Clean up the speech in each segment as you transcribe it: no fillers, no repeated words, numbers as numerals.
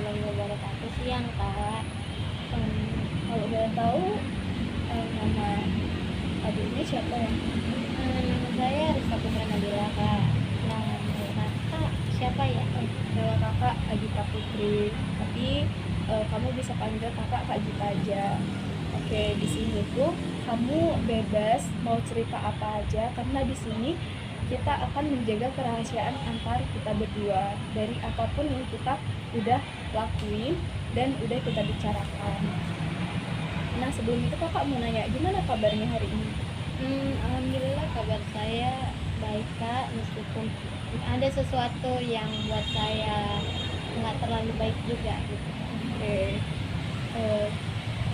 warahmatullahi wabarakatuh. Siang, Kak. Kalau boleh tahu, nama adiknya siapa ya? Nama saya Rizka Putra Nabila, Kak. Nama Kakak siapa ya? Nama kakak Agita Putri, tapi kamu bisa panggil kakak Kak Gita aja. Oke, di sini tuh kamu bebas mau cerita apa aja, karena di sini kita akan menjaga kerahasiaan antar kita berdua dari apapun yang kita udah lakuin dan udah kita bicarakan. Nah, sebelum itu kakak mau nanya, gimana kabarnya hari ini? Alhamdulillah kabar saya baik, Kak. Meskipun ada sesuatu yang buat saya nggak terlalu baik juga gitu. Oke, eh,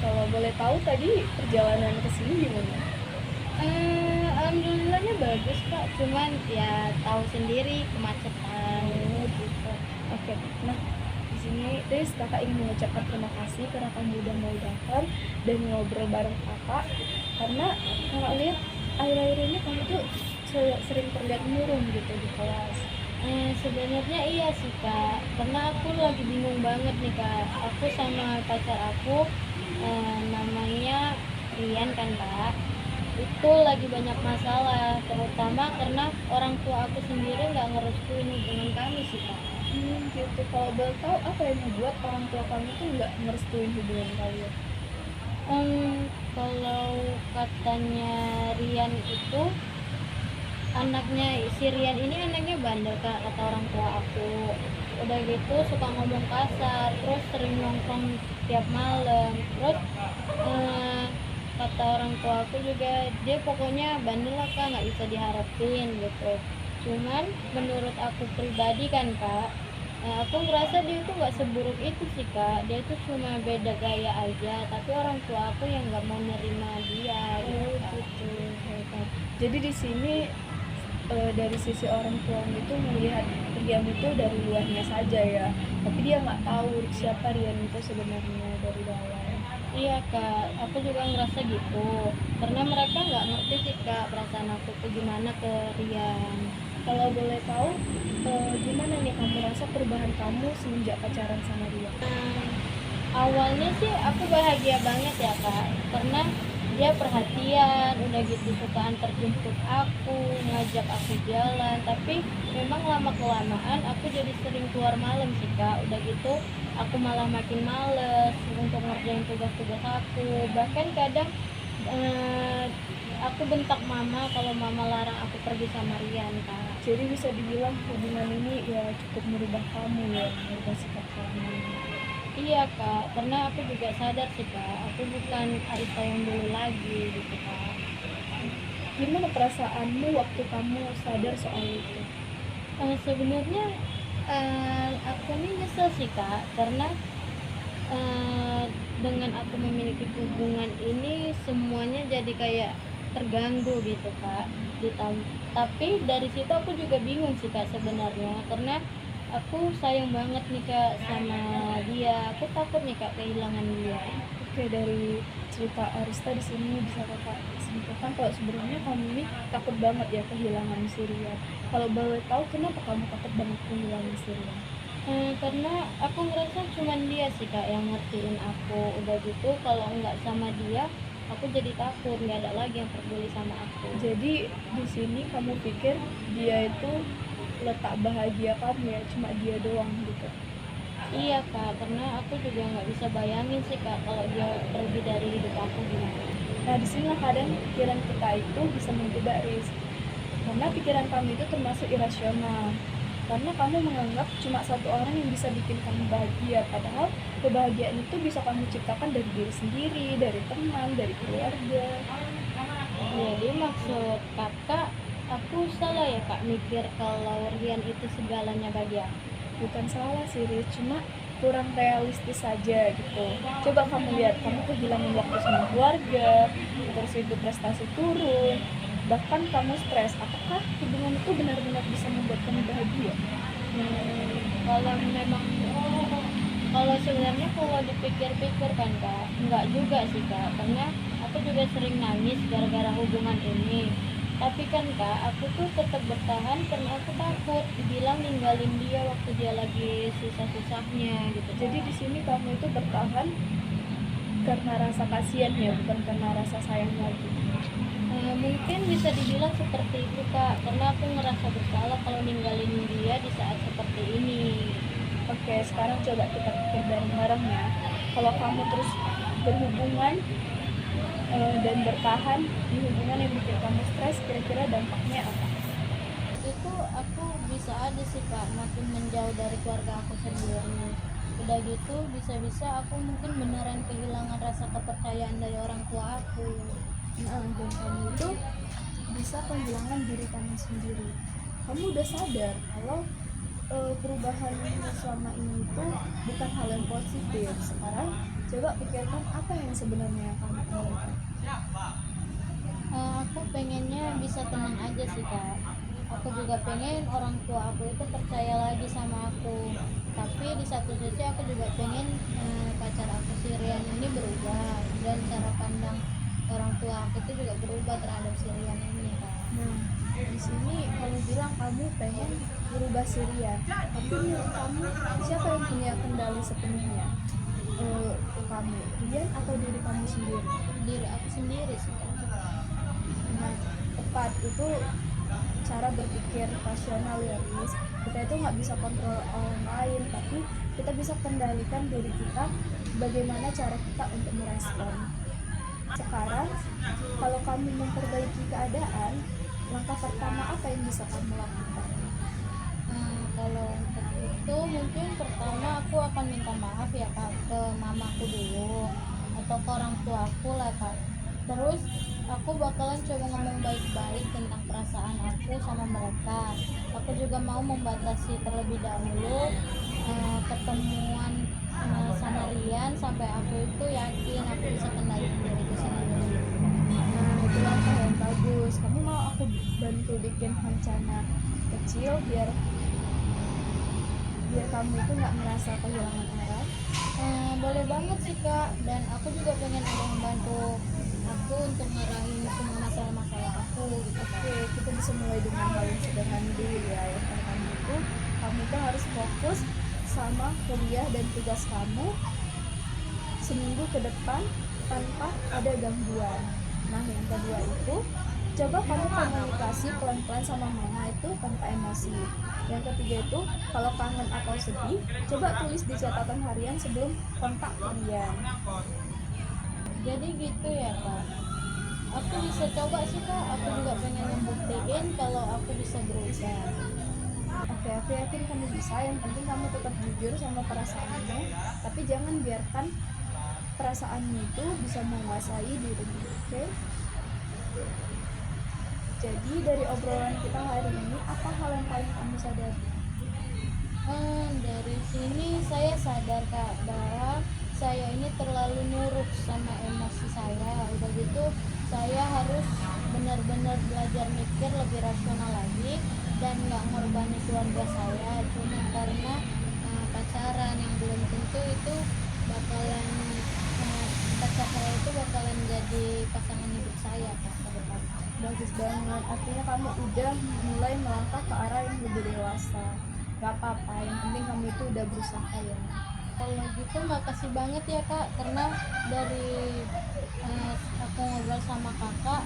kalau boleh tahu tadi perjalanan ke sini gimana? Alhamdulillahnya bagus, Kak. Cuman ya tahu sendiri kemacetan gitu. Oke, nah di sini Riz, kakak ingin mengucapkan terima kasih karena kamu udah mau datang dan ngobrol bareng kakak. Karena kakak lihat akhir-akhir ini kamu tuh sering terlihat murung gitu di kelas. Sebenarnya iya sih, Kak, karena aku lagi bingung banget nih, Kak. Aku sama pacar aku, namanya Rian kan, Kak. Itu lagi banyak masalah, terutama karena orang tua aku sendiri nggak ngerestuin hubungan kami sih, Kak. Gitu. Kalau boleh tahu apa yang membuat orang tua kamu tuh nggak ngerestuin hubungan kalian? Kalau katanya Rian itu anaknya, si Rian ini anaknya bandel, Kak, kata orang tua aku. Udah gitu suka ngomong kasar, terus sering nongkrong tiap malam, terus eh, kata orang tua aku juga dia pokoknya bandel lah, Kak, nggak bisa diharapin gitu. Cuman menurut aku pribadi kan, Kak, aku ngerasa dia tuh nggak seburuk itu sih, Kak. Dia tuh cuma beda gaya aja, tapi orang tua aku yang nggak mau nerima dia gitu, Kak. Gitu. Hebat. Jadi di sini dari sisi orang tuamu itu melihat Rian itu dari luarnya saja ya, tapi dia nggak tahu siapa Rian itu sebenarnya dari dalam. Iya, Kak, aku juga ngerasa gitu karena mereka nggak ngerti sih, Kak, perasaan aku tuh gimana ke Rian. Kalau boleh tahu, gimana nih kamu rasa perubahan kamu semenjak pacaran sama Rian? Awalnya sih aku bahagia banget ya, Kak, karena dia perhatian, udah gitu suka antar jemput aku, ngajak aku jalan. Tapi memang lama kelamaan aku jadi sering keluar malam sih, Kak. Udah gitu aku malah makin males untuk ngerjain tugas-tugas aku. Bahkan kadang eh, aku bentak mama kalau mama larang aku pergi sama Rian, Kak. Jadi bisa dibilang hubungan ini ya cukup merubah kamu ya, merubah sikap kamu. Iya, Kak, karena aku juga sadar sih, Kak, aku bukan Arista yang dulu lagi gitu, Kak. Gimana perasaanmu waktu kamu sadar soal itu? Sebenarnya aku nih nyesel sih, Kak, karena eh, dengan aku memiliki hubungan ini semuanya jadi kayak terganggu gitu, Kak. Tapi dari situ aku juga bingung sih, Kak, sebenarnya karena aku sayang banget nih, Kak, sama dia. Aku takut nih, Kak, kehilangan dia. Oke, dari cerita Arista di sini bisa kakak simpulkan kalau sebenarnya kamu ini takut banget ya kehilangan si Rian. Kalau boleh tahu kenapa kamu takut banget kehilangan si Rian? Karena aku ngerasa cuman dia sih, Kak, yang ngertiin aku. Udah gitu kalau nggak sama dia aku jadi takut, nggak ada lagi yang peduli sama aku. Jadi di sini kamu pikir dia itu letak bahagia kamu ya, cuma dia doang gitu. Iya, Kak, karena aku juga nggak bisa bayangin sih, Kak, kalau dia pergi dari hidup aku gimana. Nah, di sini kadang pikiran kita itu bisa menjebak risk. Karena pikiran kamu itu termasuk irasional. Karena kamu menganggap cuma satu orang yang bisa bikin kamu bahagia, padahal kebahagiaan itu bisa kamu ciptakan dari diri sendiri, dari teman, dari keluarga. Jadi maksud kakak, aku salah ya, Kak, mikir kalau Rian itu segalanya bagi aku? Bukan salah sih Riz, cuma kurang realistis saja gitu. Coba kamu lihat, kamu kehilangan waktu sama keluarga, terus itu prestasi turun, bahkan kamu stres. Apakah hubungan itu benar-benar bisa membuat kamu bahagia? Kalau memang kalau sebenarnya kalau dipikir-pikir kan, Kak, nggak juga sih, Kak, karena aku juga sering nangis gara-gara hubungan ini. Tapi kan kak, aku tuh tetap bertahan karena aku takut dibilang ninggalin dia waktu dia lagi susah-susahnya gitu Jadi Kak. di sini kamu itu bertahan karena rasa kasihan ya, bukan karena rasa sayang lagi. Mungkin bisa dibilang seperti itu kak, karena aku ngerasa bersalah kalau ninggalin dia di saat seperti ini. Oke, sekarang coba kita pikir bareng-bareng ya. Kalau kamu terus berhubungan dan bertahan di hubungan yang bikin kamu stres, kira-kira dampaknya apa? Itu aku bisa aja sih kak makin menjauh dari keluarga aku sendiri. Udah gitu bisa-bisa aku mungkin beneran kehilangan rasa kepercayaan dari orang tua aku. Nah, dan kamu itu bisa kehilangan diri kamu sendiri. Kamu udah sadar kalau perubahan selama ini itu bukan hal yang positif. Sekarang coba pikirkan apa yang sebenarnya kamu inginkan. Aku pengennya bisa tenang aja sih kak. Aku juga pengen orang tua aku itu percaya lagi sama aku. Tapi di satu sisi aku juga pengen pacar aku si Rian ini berubah dan cara pandang orang tua aku itu juga berubah terhadap si Rian ini kak. Nah, di sini kamu bilang kamu pengen berubah Syria, tapi menurut kamu siapa yang punya kendali sepenuhnya? Kamu, Rian atau diri kamu sendiri? Diri aku sendiri sih kak. Nah, tepat itu cara berpikir rasional ya, Riz. Kita itu nggak bisa kontrol orang lain, tapi kita bisa kendalikan diri kita, bagaimana cara kita untuk merespon. Sekarang, kalau kamu memperbaiki keadaan, langkah pertama apa yang bisa kamu lakukan? Kalau untuk itu mungkin pertama aku akan minta maaf ya kak ke mamaku dulu atau ke orang tua aku lah kak. Terus aku bakalan coba ngomong baik-baik tentang perasaan aku sama mereka. Aku juga mau membatasi terlebih dahulu ketemuan sama Rian sampai aku itu yakin aku bisa kendalikan diriku sendiri. Nah, itu langkah yang bagus. Kamu mau aku bantu bikin rencana kecil biar kamu itu nggak merasa kehilangan arah? Boleh banget sih kak, dan aku juga pengen ada yang bantu aku untuk ngarahin semua masalah-masalah aku gitu kak. Oke, kita bisa mulai dengan hal yang sederhana dulu ya. Yang pertama itu, kamu tuh harus fokus sama kuliah dan tugas kamu seminggu ke depan tanpa ada gangguan. Nah, yang kedua itu, coba kamu komunikasi pelan-pelan sama mama itu tanpa emosi. Yang ketiga itu, kalau kangen atau sedih, coba tulis di catatan harian sebelum kontak kalian. Jadi gitu ya kak, aku bisa coba sih kak, aku juga pengen membuktiin kalau aku bisa berubah. Oke, aku yakin kamu bisa. Yang penting kamu tetap jujur sama perasaanmu, tapi jangan biarkan perasaanmu itu bisa menguasai dirimu. Oke? Jadi dari obrolan kita hari ini, apa hal yang paling kamu sadari? Dari sini saya sadar kak bahwa saya ini terlalu nurut sama emosi saya. Udah gitu saya harus benar-benar belajar mikir lebih rasional lagi dan nggak ngorbanin keluarga saya cuma karena pacaran yang belum tentu itu bakalan pacar saya itu bakalan jadi pasangan hidup saya kak ke depan. Bagus banget, artinya kamu udah mulai melangkah ke arah yang lebih dewasa. Gak apa-apa, yang penting kamu itu udah berusaha ya. Kalau gitu makasih banget ya kak, karena dari aku ngobrol sama kakak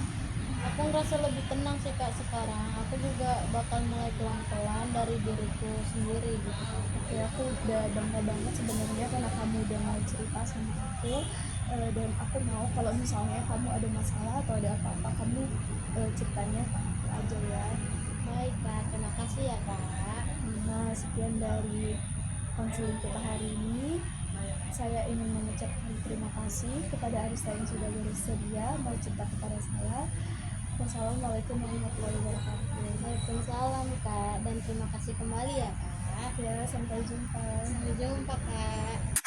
aku ngerasa lebih tenang sih kak sekarang. Aku juga bakal mulai pelan-pelan dari diriku sendiri gitu. Oke, aku udah bangga banget sebenarnya karena kamu udah mau cerita sama aku. Dan aku mau kalau misalnya kamu ada masalah atau ada apa-apa, kamu ceritanya ke aku aja ya. Baik kak, terima kasih ya kak. Nah, sekian dari konseling kita hari ini. Saya ingin mengucapkan terima kasih kepada Arista yang sudah bersedia mau cerita kepada saya. Wassalamualaikum warahmatullahi wabarakatuh. Waalaikumsalam kak, dan terima kasih kembali ya kak. Ya, sampai jumpa. Sampai jumpa kak.